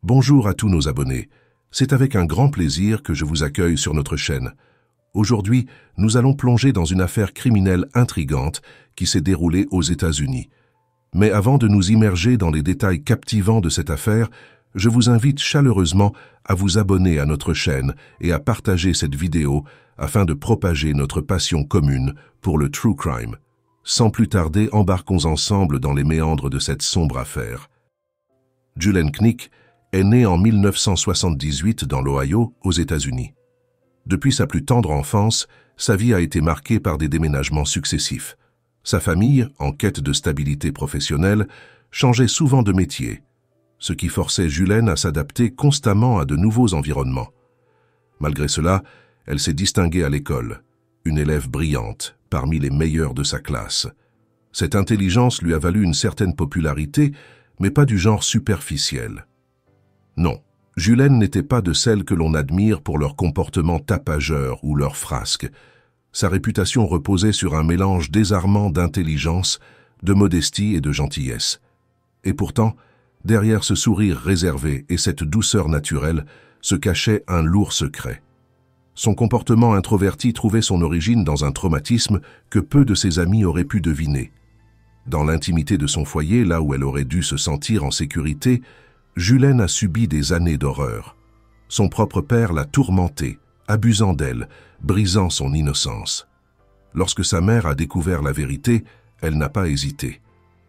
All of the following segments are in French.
Bonjour à tous nos abonnés. C'est avec un grand plaisir que je vous accueille sur notre chaîne. Aujourd'hui, nous allons plonger dans une affaire criminelle intrigante qui s'est déroulée aux États-Unis. Mais avant de nous immerger dans les détails captivants de cette affaire, je vous invite chaleureusement à vous abonner à notre chaîne et à partager cette vidéo afin de propager notre passion commune pour le true crime. Sans plus tarder, embarquons ensemble dans les méandres de cette sombre affaire. Julen Knick est né en 1978 dans l'Ohio, aux États-Unis. Depuis sa plus tendre enfance, sa vie a été marquée par des déménagements successifs. Sa famille, en quête de stabilité professionnelle, changeait souvent de métier, ce qui forçait Julen à s'adapter constamment à de nouveaux environnements. Malgré cela, elle s'est distinguée à l'école, une élève brillante, parmi les meilleures de sa classe. Cette intelligence lui a valu une certaine popularité, mais pas du genre superficiel. Non, Julen n'était pas de celles que l'on admire pour leur comportement tapageur ou leurs frasques. Sa réputation reposait sur un mélange désarmant d'intelligence, de modestie et de gentillesse. Et pourtant, derrière ce sourire réservé et cette douceur naturelle, se cachait un lourd secret. Son comportement introverti trouvait son origine dans un traumatisme que peu de ses amis auraient pu deviner. Dans l'intimité de son foyer, là où elle aurait dû se sentir en sécurité, Julen a subi des années d'horreur. Son propre père l'a tourmentée, abusant d'elle, brisant son innocence. Lorsque sa mère a découvert la vérité, elle n'a pas hésité.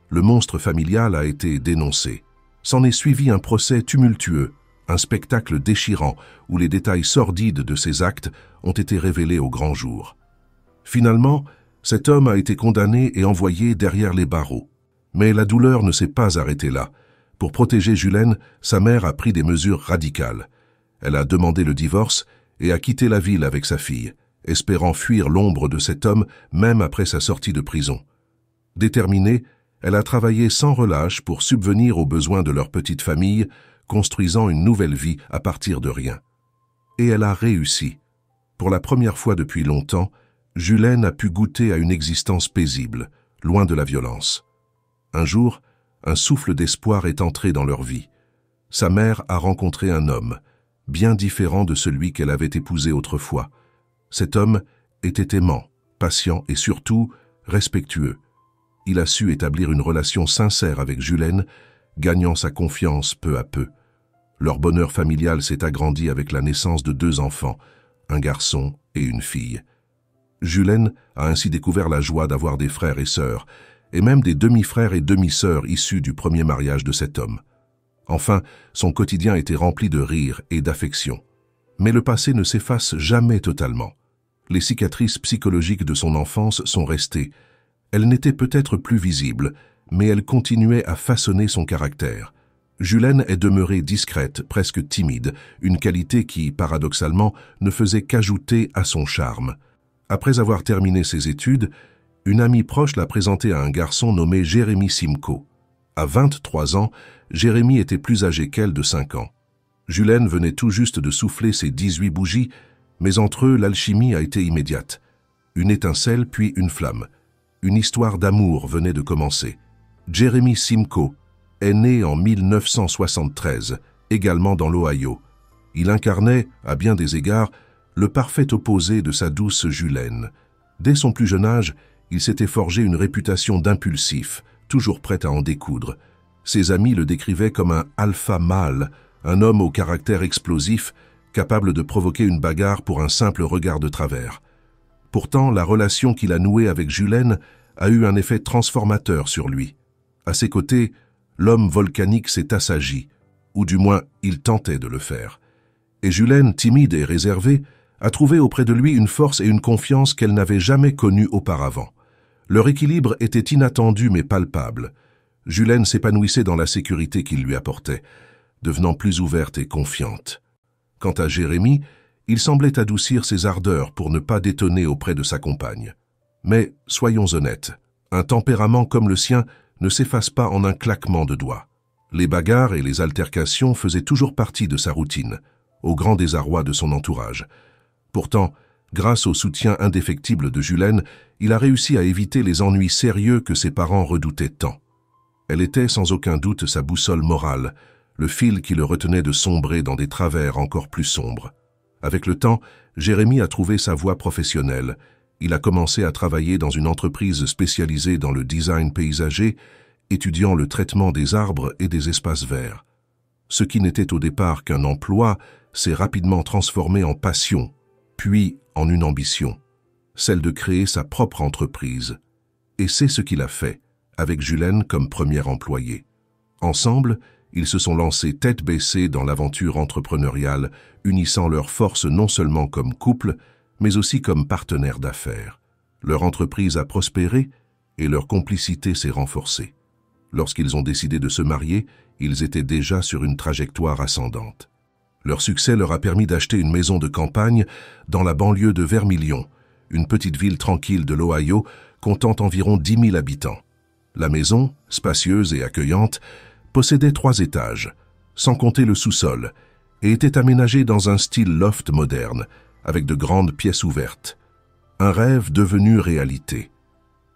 Le monstre familial a été dénoncé. S'en est suivi un procès tumultueux, un spectacle déchirant où les détails sordides de ses actes ont été révélés au grand jour. Finalement, cet homme a été condamné et envoyé derrière les barreaux. Mais la douleur ne s'est pas arrêtée là. Pour protéger Julen, sa mère a pris des mesures radicales. Elle a demandé le divorce et a quitté la ville avec sa fille, espérant fuir l'ombre de cet homme même après sa sortie de prison. Déterminée, elle a travaillé sans relâche pour subvenir aux besoins de leur petite famille, construisant une nouvelle vie à partir de rien. Et elle a réussi. Pour la première fois depuis longtemps, Julen a pu goûter à une existence paisible, loin de la violence. Un jour, un souffle d'espoir est entré dans leur vie. Sa mère a rencontré un homme, bien différent de celui qu'elle avait épousé autrefois. Cet homme était aimant, patient et surtout respectueux. Il a su établir une relation sincère avec Julen, gagnant sa confiance peu à peu. Leur bonheur familial s'est agrandi avec la naissance de 2 enfants, un garçon et une fille. Julen a ainsi découvert la joie d'avoir des frères et sœurs, et même des demi-frères et demi-sœurs issus du premier mariage de cet homme. Enfin, son quotidien était rempli de rire et d'affection. Mais le passé ne s'efface jamais totalement. Les cicatrices psychologiques de son enfance sont restées. Elles n'étaient peut-être plus visibles, mais elles continuaient à façonner son caractère. Julen est demeurée discrète, presque timide, une qualité qui, paradoxalement, ne faisait qu'ajouter à son charme. Après avoir terminé ses études, une amie proche l'a présentée à un garçon nommé Jeremy Simcoe. À 23 ans, Jeremy était plus âgé qu'elle de 5 ans. Julen venait tout juste de souffler ses 18 bougies, mais entre eux, l'alchimie a été immédiate. Une étincelle, puis une flamme. Une histoire d'amour venait de commencer. Jeremy Simcoe est né en 1973, également dans l'Ohio. Il incarnait, à bien des égards, le parfait opposé de sa douce Julen. Dès son plus jeune âge, il s'était forgé une réputation d'impulsif, toujours prêt à en découdre. Ses amis le décrivaient comme un alpha mâle, un homme au caractère explosif, capable de provoquer une bagarre pour un simple regard de travers. Pourtant, la relation qu'il a nouée avec Julen a eu un effet transformateur sur lui. À ses côtés, l'homme volcanique s'est assagi, ou du moins il tentait de le faire. Et Julen, timide et réservée, a trouvé auprès de lui une force et une confiance qu'elle n'avait jamais connues auparavant. Leur équilibre était inattendu mais palpable. Julen s'épanouissait dans la sécurité qu'il lui apportait, devenant plus ouverte et confiante. Quant à Jérémie, il semblait adoucir ses ardeurs pour ne pas détonner auprès de sa compagne. Mais, soyons honnêtes, un tempérament comme le sien ne s'efface pas en un claquement de doigts. Les bagarres et les altercations faisaient toujours partie de sa routine, au grand désarroi de son entourage. Pourtant, grâce au soutien indéfectible de Julen, il a réussi à éviter les ennuis sérieux que ses parents redoutaient tant. Elle était sans aucun doute sa boussole morale, le fil qui le retenait de sombrer dans des travers encore plus sombres. Avec le temps, Jérémy a trouvé sa voie professionnelle. Il a commencé à travailler dans une entreprise spécialisée dans le design paysager, étudiant le traitement des arbres et des espaces verts. Ce qui n'était au départ qu'un emploi s'est rapidement transformé en passion, puis en une ambition, celle de créer sa propre entreprise. Et c'est ce qu'il a fait, avec Julène comme premier employé. Ensemble, ils se sont lancés tête baissée dans l'aventure entrepreneuriale, unissant leurs forces non seulement comme couple, mais aussi comme partenaires d'affaires. Leur entreprise a prospéré et leur complicité s'est renforcée. Lorsqu'ils ont décidé de se marier, ils étaient déjà sur une trajectoire ascendante. Leur succès leur a permis d'acheter une maison de campagne dans la banlieue de Vermilion, une petite ville tranquille de l'Ohio comptant environ 10 000 habitants. La maison, spacieuse et accueillante, possédait 3 étages, sans compter le sous-sol, et était aménagée dans un style loft moderne, avec de grandes pièces ouvertes. Un rêve devenu réalité.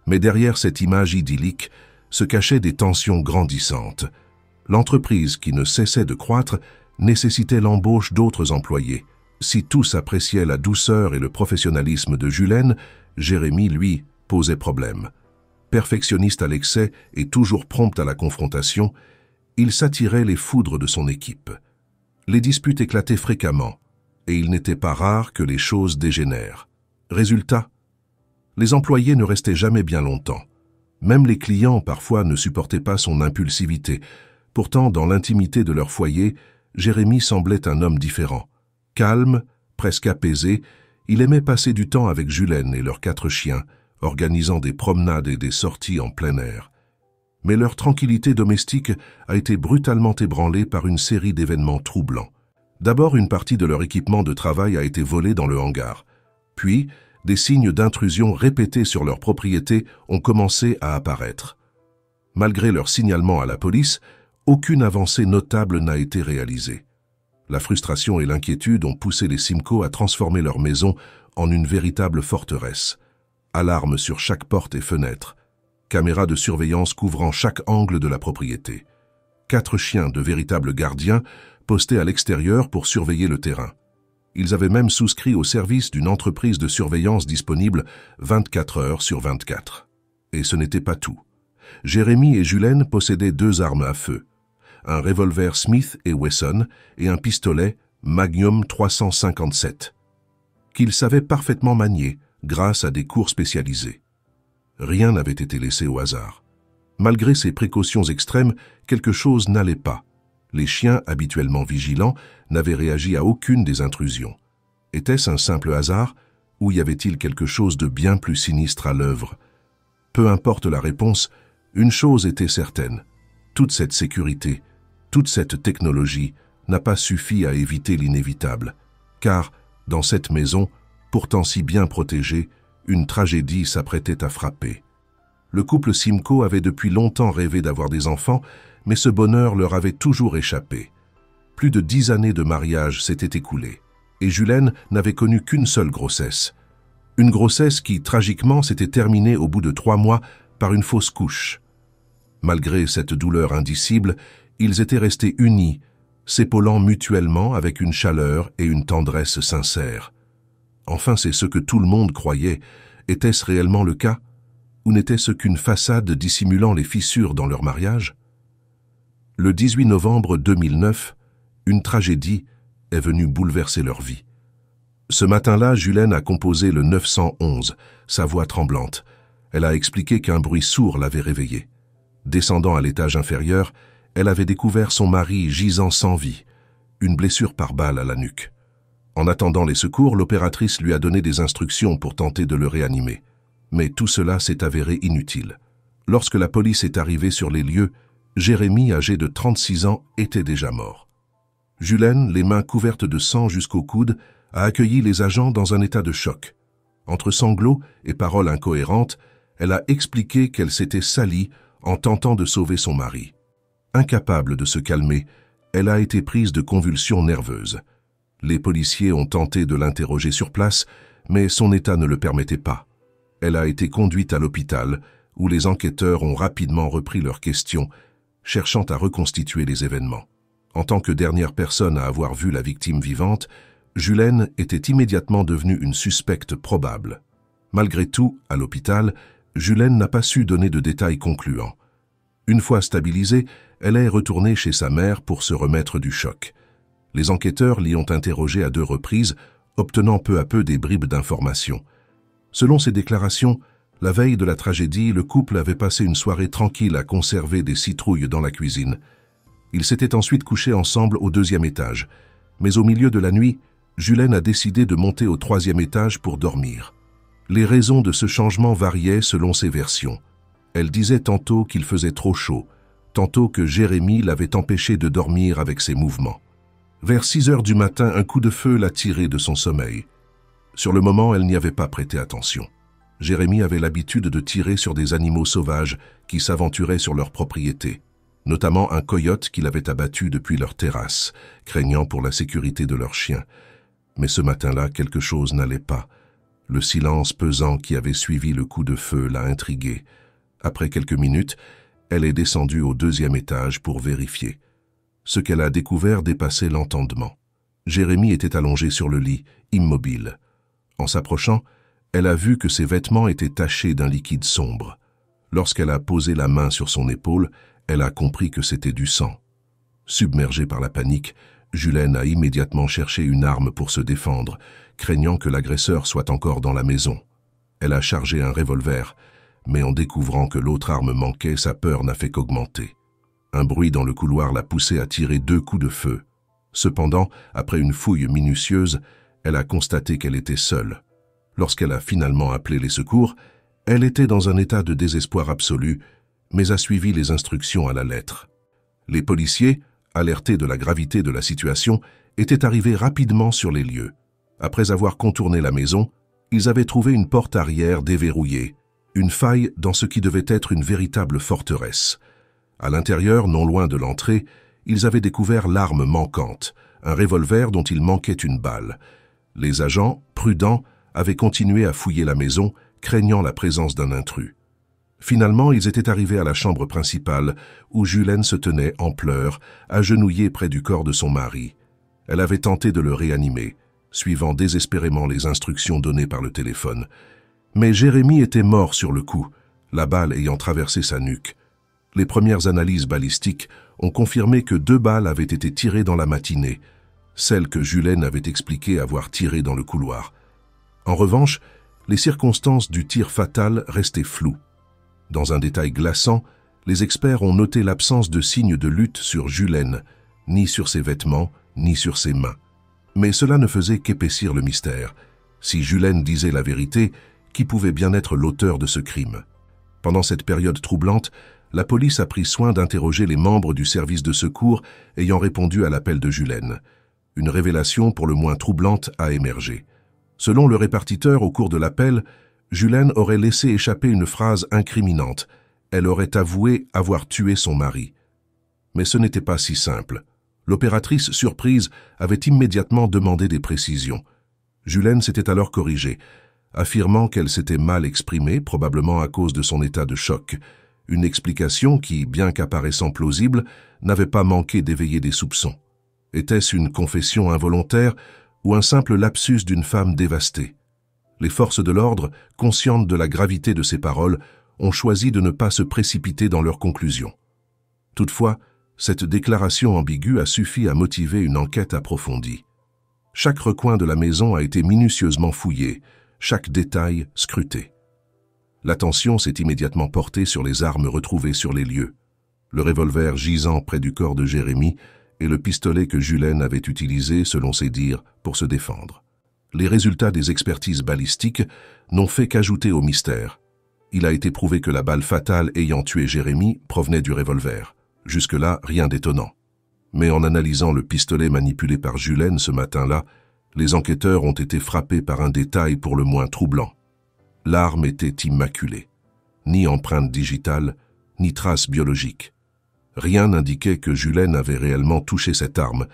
Mais derrière cette image idyllique se cachaient des tensions grandissantes. L'entreprise, qui ne cessait de croître, nécessitait l'embauche d'autres employés. Si tous appréciaient la douceur et le professionnalisme de Julène, Jérémy, lui, posait problème. Perfectionniste à l'excès et toujours prompt à la confrontation, il s'attirait les foudres de son équipe. Les disputes éclataient fréquemment, et il n'était pas rare que les choses dégénèrent. Résultat, les employés ne restaient jamais bien longtemps. Même les clients, parfois, ne supportaient pas son impulsivité. Pourtant, dans l'intimité de leur foyer, Jérémy semblait un homme différent. Calme, presque apaisé, il aimait passer du temps avec Julène et leurs 4 chiens, organisant des promenades et des sorties en plein air. Mais leur tranquillité domestique a été brutalement ébranlée par une série d'événements troublants. D'abord, une partie de leur équipement de travail a été volée dans le hangar. Puis, des signes d'intrusion répétés sur leur propriété ont commencé à apparaître. Malgré leur signalement à la police, aucune avancée notable n'a été réalisée. La frustration et l'inquiétude ont poussé les Simcoe à transformer leur maison en une véritable forteresse. Alarmes sur chaque porte et fenêtre, caméras de surveillance couvrant chaque angle de la propriété. 4 chiens de véritables gardiens postés à l'extérieur pour surveiller le terrain. Ils avaient même souscrit au service d'une entreprise de surveillance disponible 24 heures sur 24. Et ce n'était pas tout. Jérémy et Julène possédaient 2 armes à feu, un revolver Smith & Wesson et un pistolet Magnum 357, qu'ils savaient parfaitement manier grâce à des cours spécialisés. Rien n'avait été laissé au hasard. Malgré ces précautions extrêmes, quelque chose n'allait pas. Les chiens, habituellement vigilants, n'avaient réagi à aucune des intrusions. Était-ce un simple hasard, ou y avait-il quelque chose de bien plus sinistre à l'œuvre? Peu importe la réponse, une chose était certaine. Toute cette sécurité, toute cette technologie n'a pas suffi à éviter l'inévitable. Car, dans cette maison, pourtant si bien protégée, une tragédie s'apprêtait à frapper. Le couple Simcoe avait depuis longtemps rêvé d'avoir des enfants, mais ce bonheur leur avait toujours échappé. Plus de 10 années de mariage s'étaient écoulées, et Julène n'avait connu qu'une seule grossesse. Une grossesse qui, tragiquement, s'était terminée au bout de 3 mois par une fausse couche. Malgré cette douleur indicible, ils étaient restés unis, s'épaulant mutuellement avec une chaleur et une tendresse sincères. Enfin, c'est ce que tout le monde croyait. Était-ce réellement le cas? Ou n'était-ce qu'une façade dissimulant les fissures dans leur mariage? Le 18 novembre 2009, une tragédie est venue bouleverser leur vie. Ce matin-là, Julène a composé le 911, sa voix tremblante. Elle a expliqué qu'un bruit sourd l'avait réveillée. Descendant à l'étage inférieur, elle avait découvert son mari gisant sans vie, une blessure par balle à la nuque. En attendant les secours, l'opératrice lui a donné des instructions pour tenter de le réanimer. Mais tout cela s'est avéré inutile. Lorsque la police est arrivée sur les lieux, Jérémy, âgé de 36 ans, était déjà mort. Julène, les mains couvertes de sang jusqu'au coude, a accueilli les agents dans un état de choc. Entre sanglots et paroles incohérentes, elle a expliqué qu'elle s'était salie en tentant de sauver son mari. Incapable de se calmer, elle a été prise de convulsions nerveuses. Les policiers ont tenté de l'interroger sur place, mais son état ne le permettait pas. Elle a été conduite à l'hôpital, où les enquêteurs ont rapidement repris leurs questions, cherchant à reconstituer les événements. En tant que dernière personne à avoir vu la victime vivante, Julene était immédiatement devenue une suspecte probable. Malgré tout, à l'hôpital, Julene n'a pas su donner de détails concluants. Une fois stabilisée, elle est retournée chez sa mère pour se remettre du choc. Les enquêteurs l'y ont interrogée à 2 reprises, obtenant peu à peu des bribes d'informations. Selon ses déclarations, la veille de la tragédie, le couple avait passé une soirée tranquille à conserver des citrouilles dans la cuisine. Ils s'étaient ensuite couchés ensemble au 2e étage. Mais au milieu de la nuit, Julene a décidé de monter au 3e étage pour dormir. Les raisons de ce changement variaient selon ses versions. Elle disait tantôt qu'il faisait trop chaud, tantôt que Jérémy l'avait empêché de dormir avec ses mouvements. Vers 6 heures du matin, un coup de feu l'a tirée de son sommeil. Sur le moment, elle n'y avait pas prêté attention. Jérémy avait l'habitude de tirer sur des animaux sauvages qui s'aventuraient sur leur propriété, notamment un coyote qu'il avait abattu depuis leur terrasse, craignant pour la sécurité de leur chien. Mais ce matin-là, quelque chose n'allait pas. Le silence pesant qui avait suivi le coup de feu l'a intriguée. Après quelques minutes, elle est descendue au 2e étage pour vérifier. Ce qu'elle a découvert dépassait l'entendement. Jérémy était allongé sur le lit, immobile. En s'approchant, elle a vu que ses vêtements étaient tachés d'un liquide sombre. Lorsqu'elle a posé la main sur son épaule, elle a compris que c'était du sang. Submergée par la panique, Julene a immédiatement cherché une arme pour se défendre, craignant que l'agresseur soit encore dans la maison. Elle a chargé un revolver, mais en découvrant que l'autre arme manquait, sa peur n'a fait qu'augmenter. Un bruit dans le couloir l'a poussée à tirer 2 coups de feu. Cependant, après une fouille minutieuse, elle a constaté qu'elle était seule. Lorsqu'elle a finalement appelé les secours, elle était dans un état de désespoir absolu, mais a suivi les instructions à la lettre. Les policiers, alertés de la gravité de la situation, étaient arrivés rapidement sur les lieux. Après avoir contourné la maison, ils avaient trouvé une porte arrière déverrouillée, une faille dans ce qui devait être une véritable forteresse. À l'intérieur, non loin de l'entrée, ils avaient découvert l'arme manquante, un revolver dont il manquait une balle. Les agents, prudents, avaient continué à fouiller la maison, craignant la présence d'un intrus. Finalement, ils étaient arrivés à la chambre principale, où Julene se tenait en pleurs, agenouillée près du corps de son mari. Elle avait tenté de le réanimer, suivant désespérément les instructions données par le téléphone. Mais Jérémy était mort sur le coup, la balle ayant traversé sa nuque. Les premières analyses balistiques ont confirmé que 2 balles avaient été tirées dans la matinée, celle que Julene avait expliqué avoir tirée dans le couloir. En revanche, les circonstances du tir fatal restaient floues. Dans un détail glaçant, les experts ont noté l'absence de signes de lutte sur Julene, ni sur ses vêtements, ni sur ses mains. Mais cela ne faisait qu'épaissir le mystère. Si Julene disait la vérité, qui pouvait bien être l'auteur de ce crime? Pendant cette période troublante, la police a pris soin d'interroger les membres du service de secours ayant répondu à l'appel de Julene. Une révélation pour le moins troublante a émergé. Selon le répartiteur au cours de l'appel, Julene aurait laissé échapper une phrase incriminante. Elle aurait avoué avoir tué son mari. Mais ce n'était pas si simple. L'opératrice, surprise, avait immédiatement demandé des précisions. Julene s'était alors corrigée, affirmant qu'elle s'était mal exprimée, probablement à cause de son état de choc. Une explication qui, bien qu'apparaissant plausible, n'avait pas manqué d'éveiller des soupçons. Était-ce une confession involontaire ou un simple lapsus d'une femme dévastée? Les forces de l'ordre, conscientes de la gravité de ces paroles, ont choisi de ne pas se précipiter dans leurs conclusions. Toutefois, cette déclaration ambiguë a suffi à motiver une enquête approfondie. Chaque recoin de la maison a été minutieusement fouillé, chaque détail scruté. L'attention s'est immédiatement portée sur les armes retrouvées sur les lieux. Le revolver gisant près du corps de Jérémy et le pistolet que Julene avait utilisé, selon ses dires, pour se défendre. Les résultats des expertises balistiques n'ont fait qu'ajouter au mystère. Il a été prouvé que la balle fatale ayant tué Jérémy provenait du revolver. Jusque-là, rien d'étonnant. Mais en analysant le pistolet manipulé par Julene ce matin-là, les enquêteurs ont été frappés par un détail pour le moins troublant. L'arme était immaculée. Ni empreinte digitale, ni trace biologique. Rien n'indiquait que Julene avait réellement touché cette arme,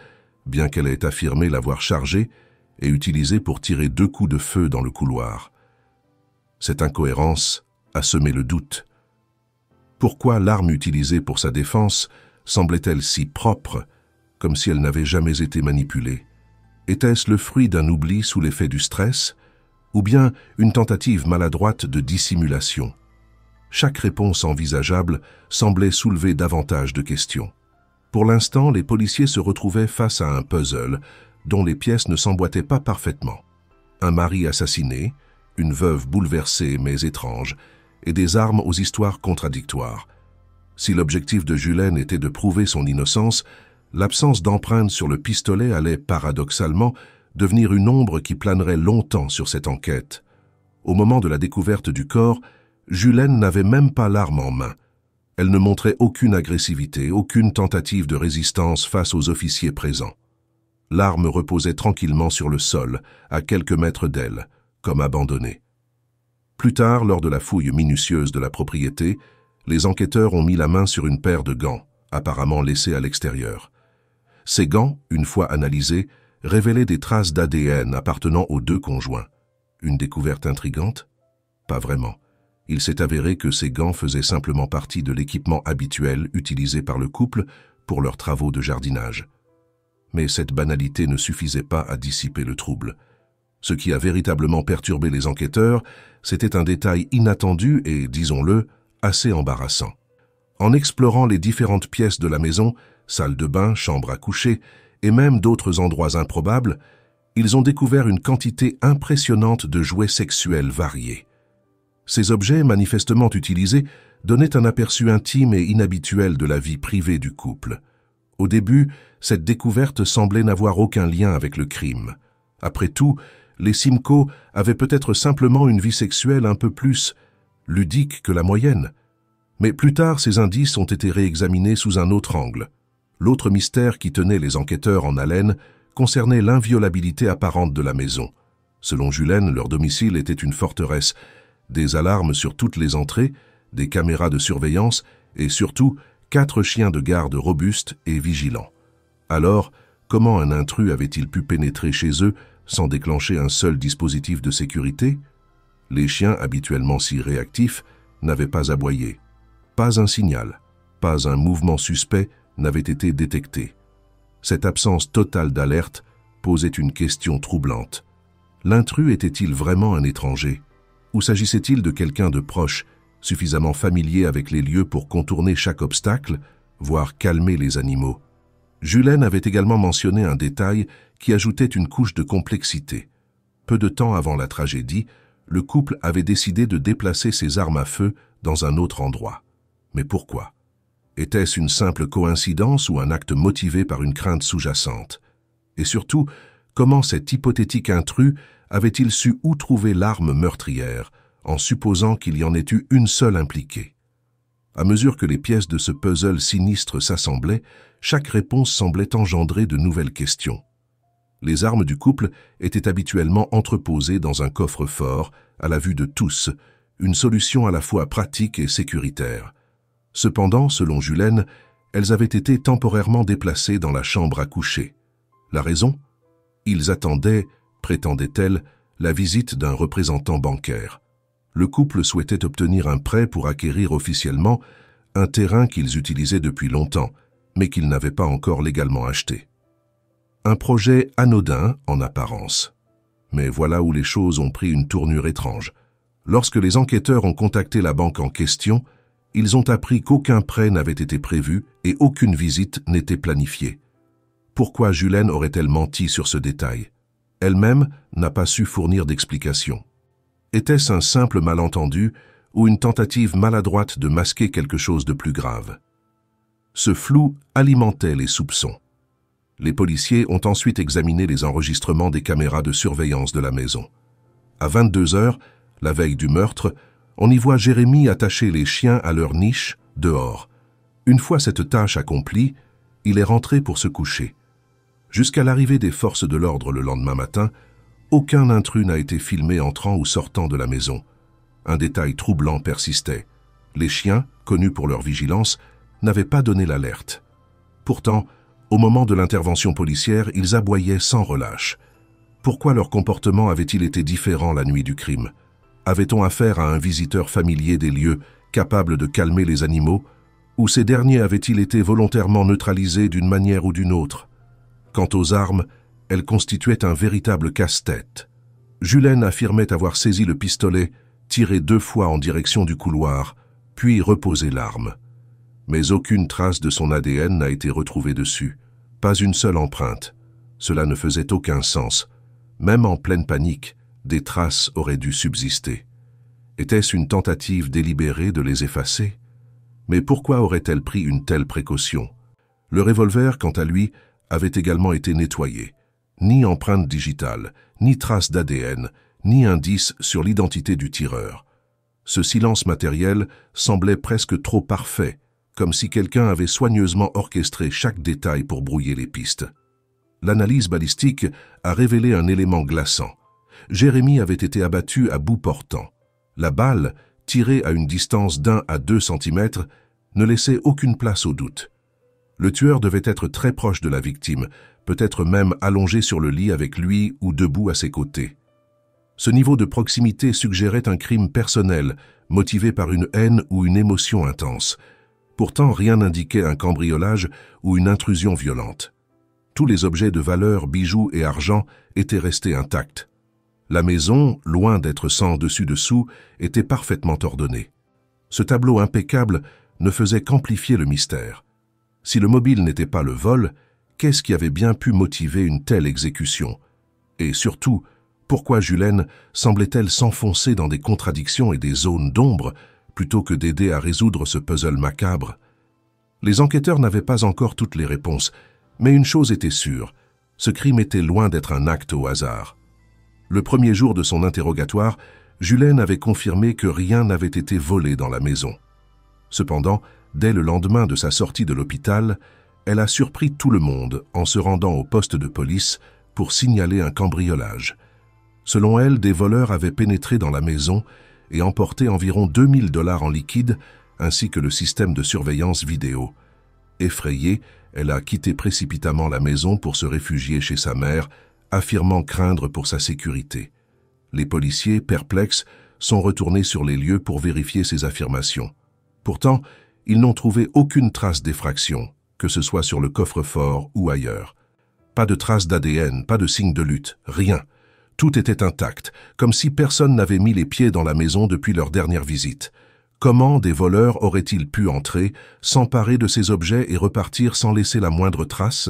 bien qu'elle ait affirmé l'avoir chargée et utilisée pour tirer 2 coups de feu dans le couloir. Cette incohérence a semé le doute. Pourquoi l'arme utilisée pour sa défense semblait-elle si propre, comme si elle n'avait jamais été manipulée. Était-ce le fruit d'un oubli sous l'effet du stress, ou bien une tentative maladroite de dissimulation? Chaque réponse envisageable semblait soulever davantage de questions. Pour l'instant, les policiers se retrouvaient face à un puzzle dont les pièces ne s'emboîtaient pas parfaitement. Un mari assassiné, une veuve bouleversée mais étrange, et des armes aux histoires contradictoires. Si l'objectif de Julene était de prouver son innocence, l'absence d'empreinte sur le pistolet allait paradoxalement devenir une ombre qui planerait longtemps sur cette enquête. Au moment de la découverte du corps, Julene n'avait même pas l'arme en main. Elle ne montrait aucune agressivité, aucune tentative de résistance face aux officiers présents. L'arme reposait tranquillement sur le sol, à quelques mètres d'elle, comme abandonnée. Plus tard, lors de la fouille minutieuse de la propriété, les enquêteurs ont mis la main sur une paire de gants, apparemment laissés à l'extérieur. Ces gants, une fois analysés, révélaient des traces d'ADN appartenant aux deux conjoints. Une découverte intrigante? Pas vraiment. Il s'est avéré que ces gants faisaient simplement partie de l'équipement habituel utilisé par le couple pour leurs travaux de jardinage. Mais cette banalité ne suffisait pas à dissiper le trouble. Ce qui a véritablement perturbé les enquêteurs, c'était un détail inattendu et, disons-le, assez embarrassant. En explorant les différentes pièces de la maison, salle de bain, chambre à coucher, et même d'autres endroits improbables, ils ont découvert une quantité impressionnante de jouets sexuels variés. Ces objets manifestement utilisés donnaient un aperçu intime et inhabituel de la vie privée du couple. Au début, cette découverte semblait n'avoir aucun lien avec le crime. Après tout, les Simcoe avaient peut-être simplement une vie sexuelle un peu plus ludique que la moyenne. Mais plus tard, ces indices ont été réexaminés sous un autre angle. L'autre mystère qui tenait les enquêteurs en haleine concernait l'inviolabilité apparente de la maison. Selon Julene, leur domicile était une forteresse. Des alarmes sur toutes les entrées, des caméras de surveillance et surtout 4 chiens de garde robustes et vigilants. Alors, comment un intrus avait-il pu pénétrer chez eux sans déclencher un seul dispositif de sécurité? Les chiens, habituellement si réactifs, n'avaient pas aboyé. Pas un signal, pas un mouvement suspect n'avait été détecté. Cette absence totale d'alerte posait une question troublante. L'intrus était-il vraiment un étranger? Ou s'agissait-il de quelqu'un de proche, suffisamment familier avec les lieux pour contourner chaque obstacle, voire calmer les animaux? Julene avait également mentionné un détail qui ajoutait une couche de complexité. Peu de temps avant la tragédie, le couple avait décidé de déplacer ses armes à feu dans un autre endroit. Mais pourquoi? Était-ce une simple coïncidence ou un acte motivé par une crainte sous-jacente? Et surtout, comment cet hypothétique intrus avait-il su où trouver l'arme meurtrière, en supposant qu'il y en ait eu une seule impliquée? À mesure que les pièces de ce puzzle sinistre s'assemblaient, chaque réponse semblait engendrer de nouvelles questions. Les armes du couple étaient habituellement entreposées dans un coffre-fort, à la vue de tous, une solution à la fois pratique et sécuritaire. Cependant, selon Julene, elles avaient été temporairement déplacées dans la chambre à coucher. La raison? Ils attendaient, prétendait-elle, la visite d'un représentant bancaire. Le couple souhaitait obtenir un prêt pour acquérir officiellement un terrain qu'ils utilisaient depuis longtemps, mais qu'ils n'avaient pas encore légalement acheté. Un projet anodin en apparence. Mais voilà où les choses ont pris une tournure étrange. Lorsque les enquêteurs ont contacté la banque en question, ils ont appris qu'aucun prêt n'avait été prévu et aucune visite n'était planifiée. Pourquoi Julene aurait-elle menti sur ce détail? Elle-même n'a pas su fournir d'explication. Était-ce un simple malentendu ou une tentative maladroite de masquer quelque chose de plus grave? Ce flou alimentait les soupçons. Les policiers ont ensuite examiné les enregistrements des caméras de surveillance de la maison. À 22 heures, la veille du meurtre, on y voit Jérémy attacher les chiens à leur niche, dehors. Une fois cette tâche accomplie, il est rentré pour se coucher. Jusqu'à l'arrivée des forces de l'ordre le lendemain matin, aucun intrus n'a été filmé entrant ou sortant de la maison. Un détail troublant persistait. Les chiens, connus pour leur vigilance, n'avaient pas donné l'alerte. Pourtant, au moment de l'intervention policière, ils aboyaient sans relâche. Pourquoi leur comportement avait-il été différent la nuit du crime? Avait-on affaire à un visiteur familier des lieux, capable de calmer les animaux, ou ces derniers avaient-ils été volontairement neutralisés d'une manière ou d'une autre? Quant aux armes, elles constituaient un véritable casse-tête. Julen affirmait avoir saisi le pistolet, tiré 2 fois en direction du couloir, puis reposé l'arme. Mais aucune trace de son ADN n'a été retrouvée dessus. Pas une seule empreinte. Cela ne faisait aucun sens. Même en pleine panique, des traces auraient dû subsister. Était-ce une tentative délibérée de les effacer? Mais pourquoi aurait-elle pris une telle précaution? Le revolver, quant à lui, avait également été nettoyé. Ni empreinte digitale, ni trace d'ADN, ni indice sur l'identité du tireur. Ce silence matériel semblait presque trop parfait, comme si quelqu'un avait soigneusement orchestré chaque détail pour brouiller les pistes. L'analyse balistique a révélé un élément glaçant. Jérémy avait été abattu à bout portant. La balle, tirée à une distance d'1 à 2 cm, ne laissait aucune place au doute. Le tueur devait être très proche de la victime, peut-être même allongé sur le lit avec lui ou debout à ses côtés. Ce niveau de proximité suggérait un crime personnel, motivé par une haine ou une émotion intense. Pourtant, rien n'indiquait un cambriolage ou une intrusion violente. Tous les objets de valeur, bijoux et argent étaient restés intacts. La maison, loin d'être sans dessus-dessous, était parfaitement ordonnée. Ce tableau impeccable ne faisait qu'amplifier le mystère. Si le mobile n'était pas le vol, qu'est-ce qui avait bien pu motiver une telle exécution? Et surtout, pourquoi Julen semblait-elle s'enfoncer dans des contradictions et des zones d'ombre plutôt que d'aider à résoudre ce puzzle macabre? Les enquêteurs n'avaient pas encore toutes les réponses, mais une chose était sûre, ce crime était loin d'être un acte au hasard. Le premier jour de son interrogatoire, Julen avait confirmé que rien n'avait été volé dans la maison. Cependant, dès le lendemain de sa sortie de l'hôpital, elle a surpris tout le monde en se rendant au poste de police pour signaler un cambriolage. Selon elle, des voleurs avaient pénétré dans la maison et emporté environ 2000 $ en liquide, ainsi que le système de surveillance vidéo. Effrayée, elle a quitté précipitamment la maison pour se réfugier chez sa mère, affirmant craindre pour sa sécurité. Les policiers, perplexes, sont retournés sur les lieux pour vérifier ces affirmations. Pourtant, ils n'ont trouvé aucune trace d'effraction, que ce soit sur le coffre-fort ou ailleurs. Pas de traces d'ADN, pas de signe de lutte, rien. Tout était intact, comme si personne n'avait mis les pieds dans la maison depuis leur dernière visite. Comment des voleurs auraient-ils pu entrer, s'emparer de ces objets et repartir sans laisser la moindre trace?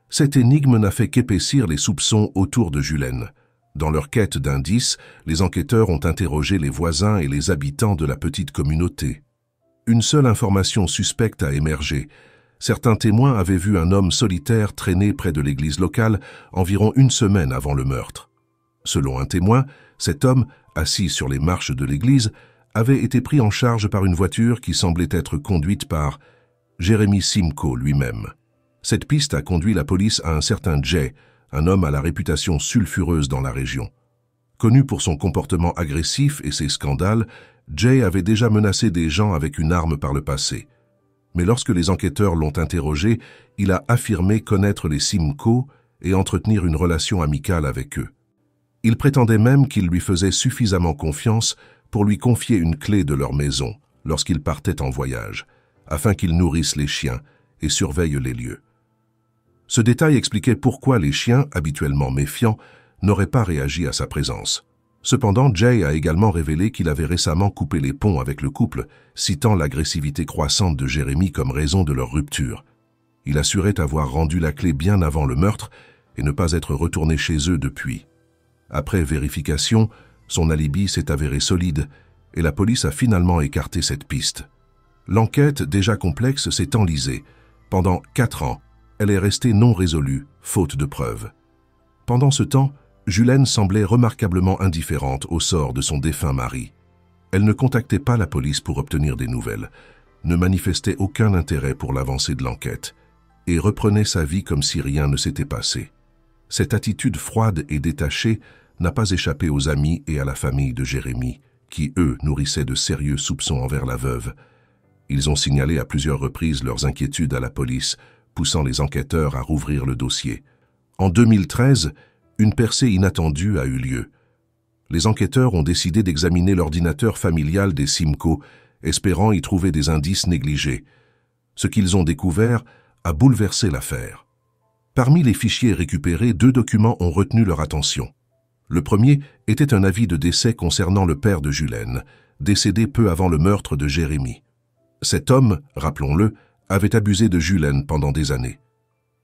Cette énigme n'a fait qu'épaissir les soupçons autour de Julen. Dans leur quête d'indices, les enquêteurs ont interrogé les voisins et les habitants de la petite communauté. Une seule information suspecte a émergé. Certains témoins avaient vu un homme solitaire traîner près de l'église locale environ 1 semaine avant le meurtre. Selon un témoin, cet homme, assis sur les marches de l'église, avait été pris en charge par une voiture qui semblait être conduite par Jérémy Simcoe lui-même. Cette piste a conduit la police à un certain Jay, un homme à la réputation sulfureuse dans la région. Connu pour son comportement agressif et ses scandales, Jay avait déjà menacé des gens avec une arme par le passé. Mais lorsque les enquêteurs l'ont interrogé, il a affirmé connaître les Simcoe et entretenir une relation amicale avec eux. Il prétendait même qu'il lui faisait suffisamment confiance pour lui confier une clé de leur maison lorsqu'il partait en voyage, afin qu'il nourrisse les chiens et surveille les lieux. Ce détail expliquait pourquoi les chiens, habituellement méfiants, n'auraient pas réagi à sa présence. Cependant, Jay a également révélé qu'il avait récemment coupé les ponts avec le couple, citant l'agressivité croissante de Jérémy comme raison de leur rupture. Il assurait avoir rendu la clé bien avant le meurtre et ne pas être retourné chez eux depuis. Après vérification, son alibi s'est avéré solide et la police a finalement écarté cette piste. L'enquête, déjà complexe, s'est enlisée. Pendant 4 ans, elle est restée non résolue, faute de preuves. Pendant ce temps, Julen semblait remarquablement indifférente au sort de son défunt mari. Elle ne contactait pas la police pour obtenir des nouvelles, ne manifestait aucun intérêt pour l'avancée de l'enquête et reprenait sa vie comme si rien ne s'était passé. Cette attitude froide et détachée n'a pas échappé aux amis et à la famille de Jérémy, qui, eux, nourrissaient de sérieux soupçons envers la veuve. Ils ont signalé à plusieurs reprises leurs inquiétudes à la police, poussant les enquêteurs à rouvrir le dossier. En 2013, une percée inattendue a eu lieu. Les enquêteurs ont décidé d'examiner l'ordinateur familial des Simcoe, espérant y trouver des indices négligés. Ce qu'ils ont découvert a bouleversé l'affaire. Parmi les fichiers récupérés, 2 documents ont retenu leur attention. Le premier était un avis de décès concernant le père de Julen, décédé peu avant le meurtre de Jérémy. Cet homme, rappelons-le, avait abusé de Julen pendant des années.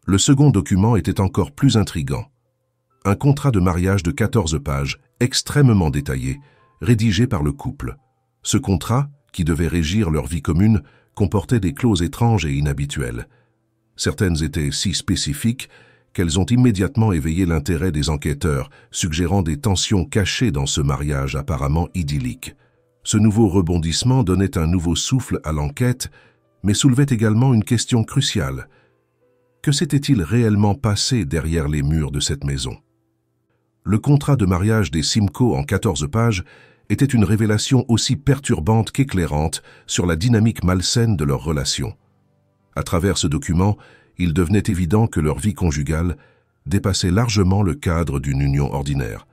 Le second document était encore plus intriguant. Un contrat de mariage de 14 pages, extrêmement détaillé, rédigé par le couple. Ce contrat, qui devait régir leur vie commune, comportait des clauses étranges et inhabituelles. Certaines étaient si spécifiques qu'elles ont immédiatement éveillé l'intérêt des enquêteurs, suggérant des tensions cachées dans ce mariage apparemment idyllique. Ce nouveau rebondissement donnait un nouveau souffle à l'enquête, mais soulevait également une question cruciale. Que s'était-il réellement passé derrière les murs de cette maison? Le contrat de mariage des Simcoe en 14 pages était une révélation aussi perturbante qu'éclairante sur la dynamique malsaine de leur relation. À travers ce document, il devenait évident que leur vie conjugale dépassait largement le cadre d'une union ordinaire.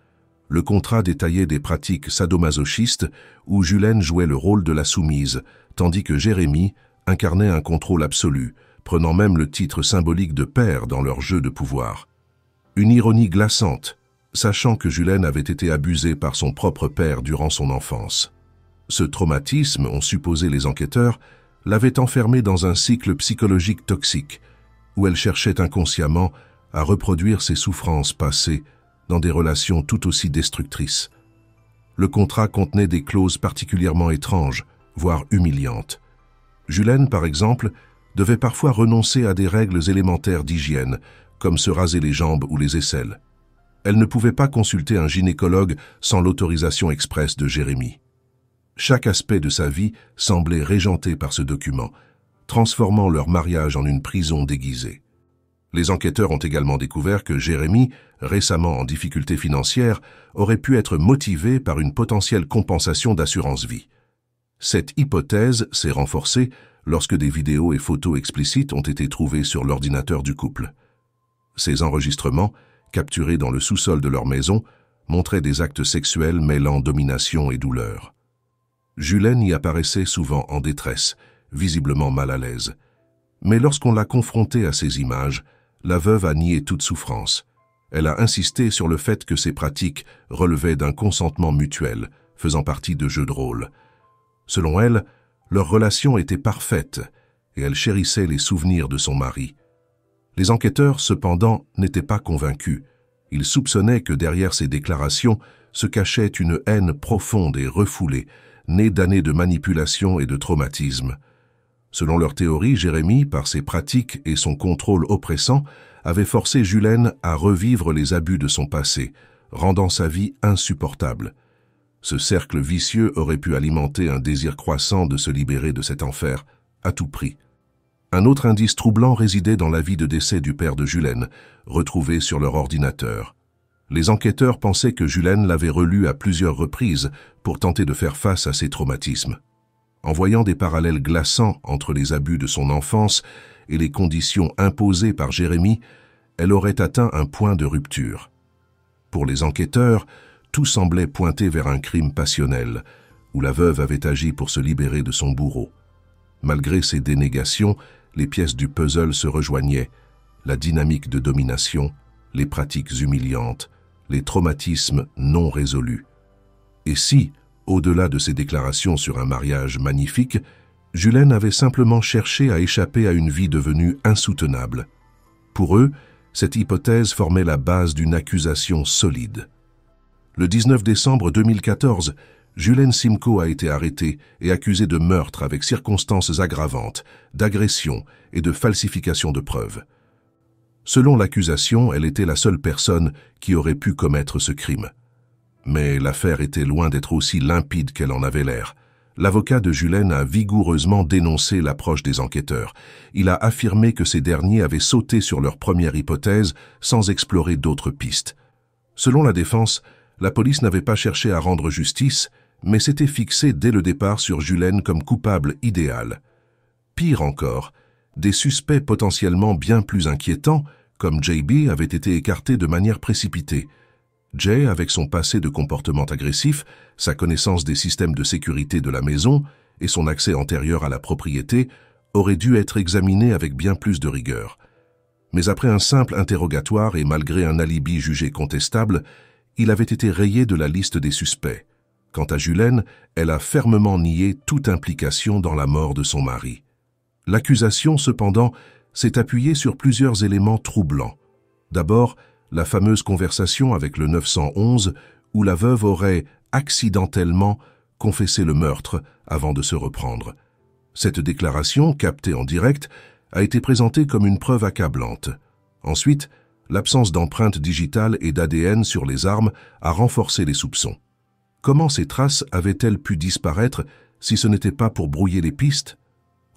Le contrat détaillait des pratiques sadomasochistes où Julen jouait le rôle de la soumise, tandis que Jérémy incarnait un contrôle absolu, prenant même le titre symbolique de père dans leur jeu de pouvoir. Une ironie glaçante, sachant que Julen avait été abusée par son propre père durant son enfance. Ce traumatisme, ont supposé les enquêteurs, l'avait enfermée dans un cycle psychologique toxique, où elle cherchait inconsciemment à reproduire ses souffrances passées dans des relations tout aussi destructrices. Le contrat contenait des clauses particulièrement étranges, voire humiliantes. Julen, par exemple, devait parfois renoncer à des règles élémentaires d'hygiène, comme se raser les jambes ou les aisselles. Elle ne pouvait pas consulter un gynécologue sans l'autorisation expresse de Jérémy. Chaque aspect de sa vie semblait régenté par ce document, transformant leur mariage en une prison déguisée. Les enquêteurs ont également découvert que Jérémy, récemment en difficulté financière, aurait pu être motivé par une potentielle compensation d'assurance-vie. Cette hypothèse s'est renforcée lorsque des vidéos et photos explicites ont été trouvées sur l'ordinateur du couple. Ces enregistrements, capturés dans le sous-sol de leur maison, montraient des actes sexuels mêlant domination et douleur. Julen y apparaissait souvent en détresse, visiblement mal à l'aise. Mais lorsqu'on l'a confrontée à ces images, la veuve a nié toute souffrance. Elle a insisté sur le fait que ces pratiques relevaient d'un consentement mutuel, faisant partie de jeux de rôle. Selon elle, leur relation était parfaite et elle chérissait les souvenirs de son mari. Les enquêteurs, cependant, n'étaient pas convaincus. Ils soupçonnaient que derrière ces déclarations se cachait une haine profonde et refoulée, née d'années de manipulation et de traumatisme. Selon leur théorie, Jérémy, par ses pratiques et son contrôle oppressant, avait forcé Julen à revivre les abus de son passé, rendant sa vie insupportable. Ce cercle vicieux aurait pu alimenter un désir croissant de se libérer de cet enfer, à tout prix. Un autre indice troublant résidait dans l'avis de décès du père de Julen, retrouvé sur leur ordinateur. Les enquêteurs pensaient que Julen l'avait relu à plusieurs reprises pour tenter de faire face à ses traumatismes. En voyant des parallèles glaçants entre les abus de son enfance et les conditions imposées par Jérémy, elle aurait atteint un point de rupture. Pour les enquêteurs, tout semblait pointer vers un crime passionnel, où la veuve avait agi pour se libérer de son bourreau. Malgré ces dénégations, les pièces du puzzle se rejoignaient, la dynamique de domination, les pratiques humiliantes, les traumatismes non résolus. Et si, au-delà de ses déclarations sur un mariage magnifique, Julen avait simplement cherché à échapper à une vie devenue insoutenable. Pour eux, cette hypothèse formait la base d'une accusation solide. Le 19 décembre 2014, Julen Simcoe a été arrêtée et accusée de meurtre avec circonstances aggravantes, d'agression et de falsification de preuves. Selon l'accusation, elle était la seule personne qui aurait pu commettre ce crime. Mais l'affaire était loin d'être aussi limpide qu'elle en avait l'air. L'avocat de Julen a vigoureusement dénoncé l'approche des enquêteurs. Il a affirmé que ces derniers avaient sauté sur leur première hypothèse sans explorer d'autres pistes. Selon la défense, la police n'avait pas cherché à rendre justice, mais s'était fixée dès le départ sur Julen comme coupable idéal. Pire encore, des suspects potentiellement bien plus inquiétants, comme JB, avaient été écartés de manière précipitée. Jay, avec son passé de comportement agressif, sa connaissance des systèmes de sécurité de la maison et son accès antérieur à la propriété, aurait dû être examiné avec bien plus de rigueur. Mais après un simple interrogatoire et malgré un alibi jugé contestable, il avait été rayé de la liste des suspects. Quant à Julene, elle a fermement nié toute implication dans la mort de son mari. L'accusation, cependant, s'est appuyée sur plusieurs éléments troublants. D'abord, la fameuse conversation avec le 911 où la veuve aurait accidentellement confessé le meurtre avant de se reprendre. Cette déclaration, captée en direct, a été présentée comme une preuve accablante. Ensuite, l'absence d'empreintes digitales et d'ADN sur les armes a renforcé les soupçons. Comment ces traces avaient-elles pu disparaître si ce n'était pas pour brouiller les pistes?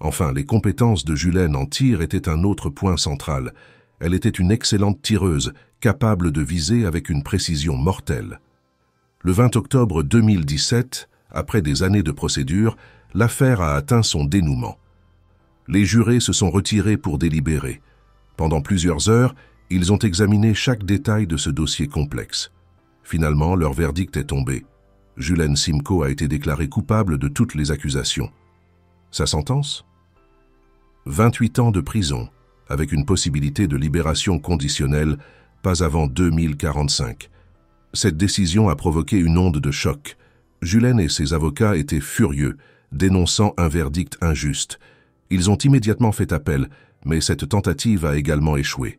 Enfin, les compétences de Julene en tir étaient un autre point central. Elle était une excellente tireuse, capable de viser avec une précision mortelle. Le 20 octobre 2017, après des années de procédure, l'affaire a atteint son dénouement. Les jurés se sont retirés pour délibérer. Pendant plusieurs heures, ils ont examiné chaque détail de ce dossier complexe. Finalement, leur verdict est tombé. Julene Simco a été déclarée coupable de toutes les accusations. Sa sentence? 28 ans de prison, avec une possibilité de libération conditionnelle, pas avant 2045. Cette décision a provoqué une onde de choc. Julene et ses avocats étaient furieux, dénonçant un verdict injuste. Ils ont immédiatement fait appel, mais cette tentative a également échoué.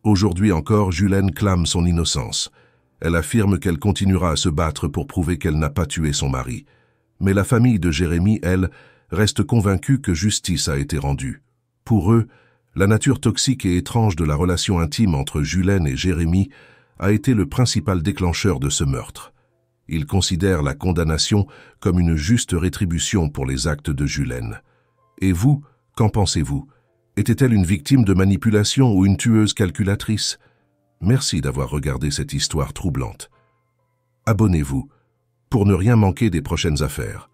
Aujourd'hui encore, Julene clame son innocence. Elle affirme qu'elle continuera à se battre pour prouver qu'elle n'a pas tué son mari. Mais la famille de Jérémy, elle, reste convaincue que justice a été rendue. Pour eux, la nature toxique et étrange de la relation intime entre Julene et Jérémy a été le principal déclencheur de ce meurtre. Ils considèrent la condamnation comme une juste rétribution pour les actes de Julene. Et vous, qu'en pensez-vous? Était-elle une victime de manipulation ou une tueuse calculatrice? Merci d'avoir regardé cette histoire troublante. Abonnez-vous pour ne rien manquer des prochaines affaires.